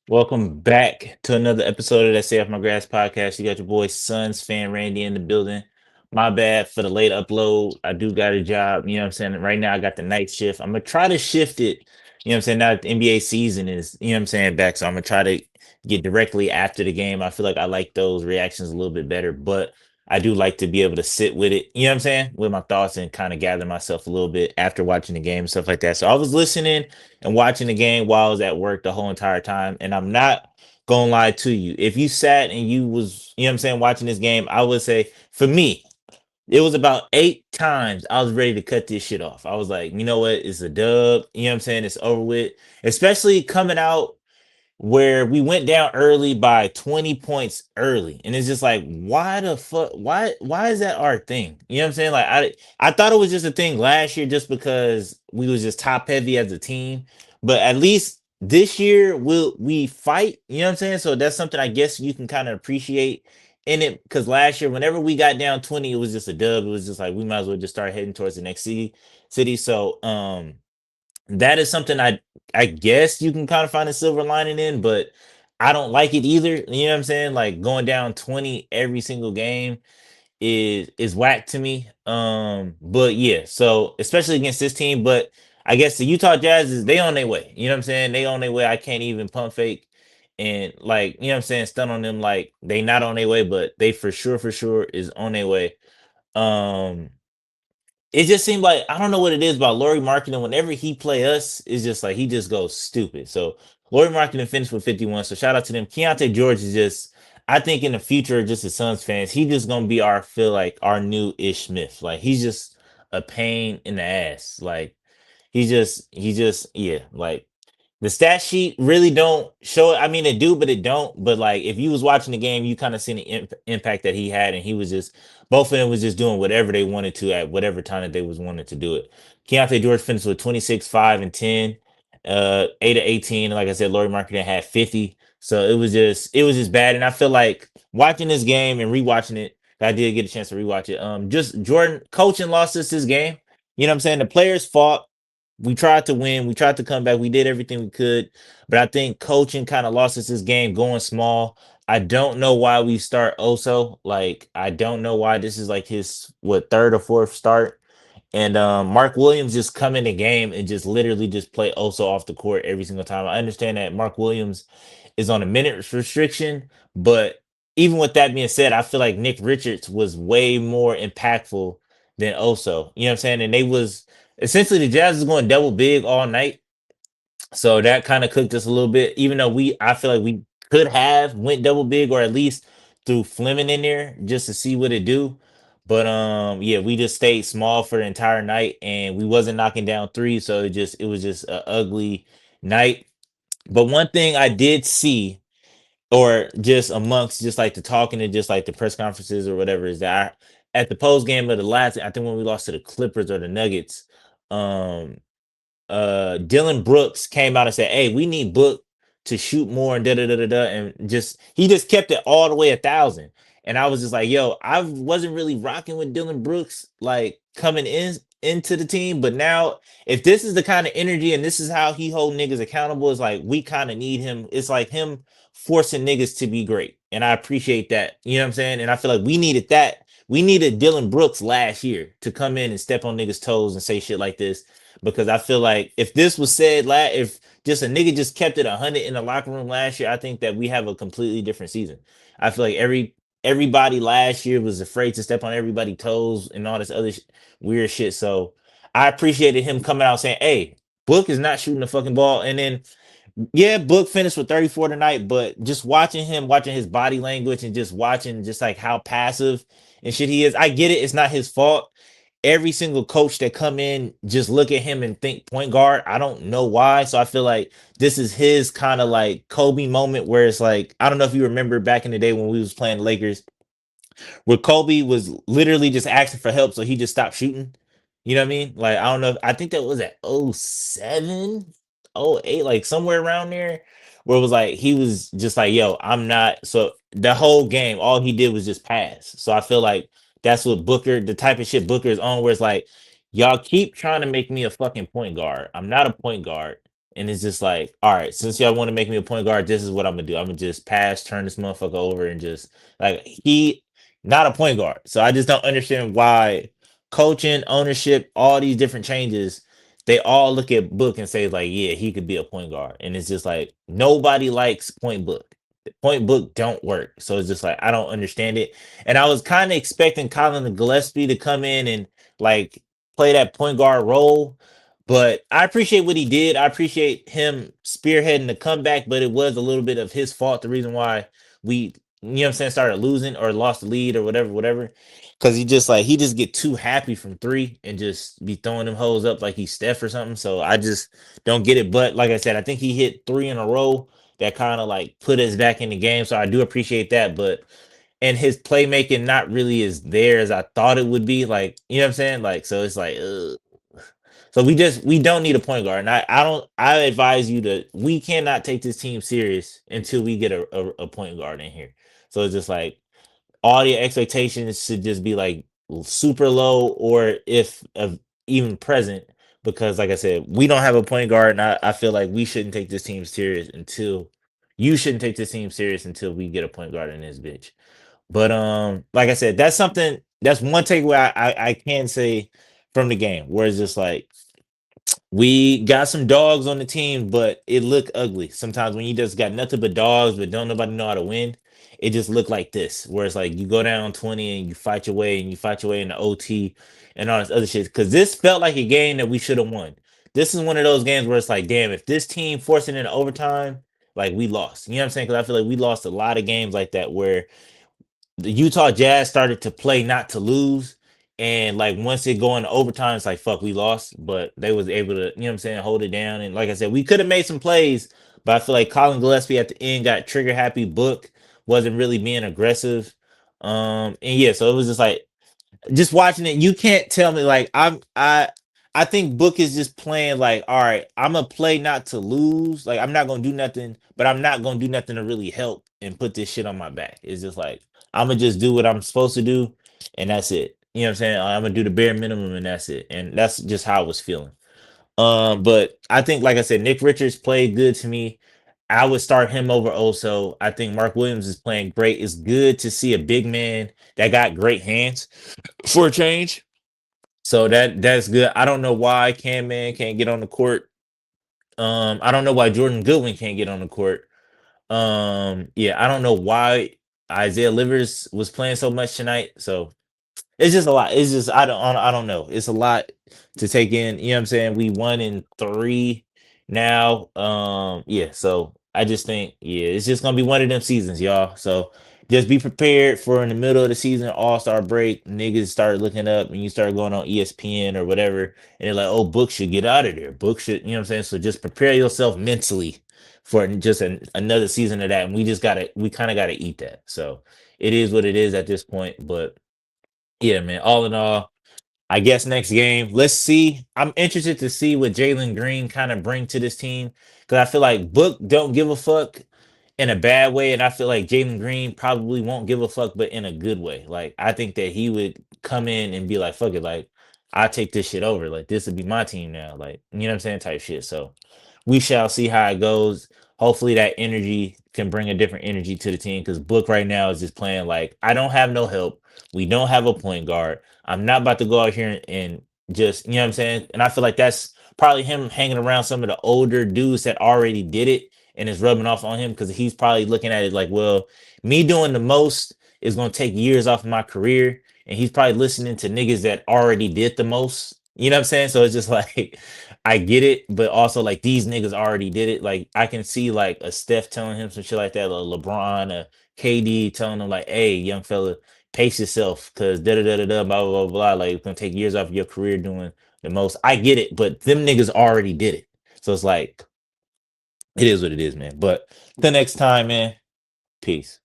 Welcome back to another episode of that Stay Off My Grass podcast. You got your boy Sons fan Randy in the building. My bad for the late upload. I do got a job, you know what I'm saying? Right now I got the night shift. I'm gonna try to shift it, you know what I'm saying? Now that the NBA season is, you know what I'm saying, back. So I'm gonna try to get directly after the game. I feel like I like those reactions a little bit better, but I do like to be able to sit with it, you know what I'm saying, with my thoughts and kind of gather myself a little bit after watching the game and stuff like that. So I was listening and watching the game while I was at work the whole entire time. And I'm not gonna lie to you. If you sat and you was, you know what I'm saying, watching this game, I would say for me, it was about 8 times I was ready to cut this shit off. I was like, you know what? It's a dub. You know what I'm saying? It's over with. Especially coming out where we went down early by 20 points early. And it's just like, why the fuck? Why is that our thing? You know what I'm saying? Like I thought it was just a thing last year just because we was just top heavy as a team. But at least this year we fight, you know what I'm saying? So that's something I guess you can kind of appreciate in it because last year, whenever we got down 20, it was just a dub. It was just like we might as well just start heading towards the next city. So that is something I guess you can kind of find a silver lining in, but I don't like it either. You know what I'm saying? Like going down 20 every single game is whack to me. But yeah, so especially against this team, but I guess the Utah Jazz is they on their way. You know what I'm saying? They on their way. I can't even pump fake and like, you know what I'm saying, stun on them like they not on their way, but they for sure is on their way. Um it just seemed like I don't know what it is about Laurie Marketing. Whenever he play us, it's just like he just goes stupid. So Laurie Marketing finished with 51. So shout out to them. Keontae George is just, I think in the future, just as Suns fans, he just gonna be our feel like our new Ish Smith. Like he's just a pain in the ass. Like he just yeah. Like the stat sheet really don't show it. I mean, it do, but it don't. But like, if you was watching the game, you kind of seen the impact that he had, and he was just both of them was just doing whatever they wanted to at whatever time that they was wanted to do it. Keontae George finished with 26, 5, and 10, 8 of 18. And like I said, Laurie Marketing had 50. So it was just bad. And I feel like watching this game and rewatching it, I did get a chance to rewatch it. Just Jordan coaching lost us this game. You know what I'm saying? The players fought, we tried to win, we tried to come back, we did everything we could, but I think coaching kind of lost us this game going small. I don't know why we start Oso. Like, I don't know why this is like his what third or fourth start. And Mark Williams just come in the game and just literally just play Oso off the court every single time. I understand that Mark Williams is on a minute restriction, but even with that being said, I feel like Nick Richards was way more impactful than Oso. You know what I'm saying? And they was essentially the Jazz was going double big all night, so that kind of cooked us a little bit. Even though I feel like we could have went double big or at least threw Fleming in there just to see what it do. But yeah, we just stayed small for the entire night, and we wasn't knocking down three, so it was just a ugly night. But one thing I did see, or just amongst just like the talking and just like the press conferences or whatever, is that at the post game of the last, I think when we lost to the Clippers or the Nuggets, um, Dylan Brooks came out and said, "Hey, we need Book to shoot more and da da da da da," and just he just kept it all the way 1,000. And I was just like, "Yo, I wasn't really rocking with Dylan Brooks like coming into the team, but now if this is the kind of energy and this is how he hold niggas accountable, it's like we kind of need him. It's like him forcing niggas to be great, and I appreciate that. You know what I'm saying? And I feel like we needed that. We needed Dylan Brooks last year to come in and step on niggas' toes and say shit like this because I feel like if this was said if just a nigga just kept it 100 in the locker room last year, I think that we have a completely different season. I feel like everybody last year was afraid to step on everybody's toes and all this other weird shit. So I appreciated him coming out saying, "Hey, Book is not shooting the fucking ball." And then yeah, Book finished with 34 tonight, but just watching him, watching his body language and just watching just like how passive and shit he is. I get it, it's not his fault. Every single coach that come in just look at him and think point guard. I don't know why. So I feel like this is his kind of like Kobe moment where it's like, I don't know if you remember back in the day when we was playing Lakers where Kobe was literally just asking for help, so he just stopped shooting. You know what I mean? Like I don't know. I think that was at 07, 08, like somewhere around there, where it was like he was just like, "Yo, I'm not." So the whole game, all he did was just pass. So I feel like that's what Booker, the type of shit Booker is on, where it's like, y'all keep trying to make me a fucking point guard. I'm not a point guard. And it's just like, all right, since y'all want to make me a point guard, this is what I'm gonna do. I'm gonna just pass, turn this motherfucker over, and just like he not a point guard. So I just don't understand why coaching, ownership, all these different changes, they all look at Book and say, like, yeah, he could be a point guard. And it's just like nobody likes Point Book. Point Book don't work. So it's just like I don't understand it. And I was kind of expecting Colin Gillespie to come in and like play that point guard role, but I appreciate what he did. I appreciate him spearheading the comeback, but it was a little bit of his fault. The reason why we, you know what I'm saying, started losing or lost the lead or whatever, whatever. Cause he just get too happy from three and just be throwing them hoes up like he's Steph or something. So I just don't get it. But like I said, I think he hit three in a row that kind of like put us back in the game. So I do appreciate that. But and his playmaking not really as there as I thought it would be. Like, you know what I'm saying? Like, so it's like, ugh. So we don't need a point guard. And I advise you to we cannot take this team serious until we get a point guard in here. So it's just like all the expectations should just be like super low or if of even present because like I said, we don't have a point guard and I feel like we shouldn't take this team serious until you shouldn't take this team serious until we get a point guard in this bitch. But like I said, that's one takeaway I can say from the game where it's just like we got some dogs on the team, but it looked ugly. Sometimes when you just got nothing but dogs, but don't nobody know how to win, it just looked like this. Where it's like you go down 20 and you fight your way and you fight your way in the OT and all this other shit. Cause this felt like a game that we should have won. This is one of those games where it's like, damn, if this team forced it into overtime, like we lost. You know what I'm saying? Cause I feel like we lost a lot of games like that where the Utah Jazz started to play not to lose. And like once it go into overtime, it's like fuck, we lost. But they was able to, you know what I'm saying, hold it down. And like I said, we could have made some plays, but I feel like Colin Gillespie at the end got trigger happy. Book wasn't really being aggressive. And yeah, so it was just like just watching it, you can't tell me like I think Book is just playing like, all right, I'm gonna play not to lose. Like I'm not gonna do nothing, but I'm not gonna do nothing to really help and put this shit on my back. It's just like I'm gonna just do what I'm supposed to do, and that's it. You know what I'm saying? I'm gonna do the bare minimum, and that's it. And that's just how I was feeling. But I think, like I said, Nick Richards played good to me. I would start him over also. I think Mark Williams is playing great. It's good to see a big man that got great hands for a change. So that's good. I don't know why Cam Man can't get on the court. I don't know why Jordan Goodwin can't get on the court. Yeah, I don't know why Isaiah Livers was playing so much tonight. So it's just a lot. It's just I don't know. It's a lot to take in. You know what I'm saying? We won in three now. Yeah. So I just think yeah, it's just gonna be one of them seasons, y'all. So just be prepared for in the middle of the season, All Star break. Niggas start looking up, and you start going on ESPN or whatever, and they're like, "Oh, Book should get out of there. Book should," you know what I'm saying? So just prepare yourself mentally for just another season of that. And we kind of gotta eat that. So it is what it is at this point, but yeah, man. All in all, I guess next game, let's see. I'm interested to see what Jalen Green kind of bring to this team because I feel like Book don't give a fuck in a bad way, and I feel like Jalen Green probably won't give a fuck, but in a good way. Like I think that he would come in and be like, "Fuck it, like I take this shit over. Like this would be my team now." Like you know what I'm saying, type shit. So we shall see how it goes. Hopefully that energy can bring a different energy to the team because Book right now is just playing like I don't have no help. We don't have a point guard. I'm not about to go out here and just, you know what I'm saying? And I feel like that's probably him hanging around some of the older dudes that already did it and it's rubbing off on him because he's probably looking at it like, well, me doing the most is going to take years off of my career. And he's probably listening to niggas that already did the most. You know what I'm saying? So it's just like, I get it, but also like these niggas already did it. Like I can see like a Steph telling him some shit like that, or LeBron, a KD telling him like, "Hey, young fella, pace yourself, cause da da da da da blah blah blah blah." Like it's gonna take years off of your career doing the most. I get it, but them niggas already did it, so it's like it is what it is, man. But the next time, man, peace.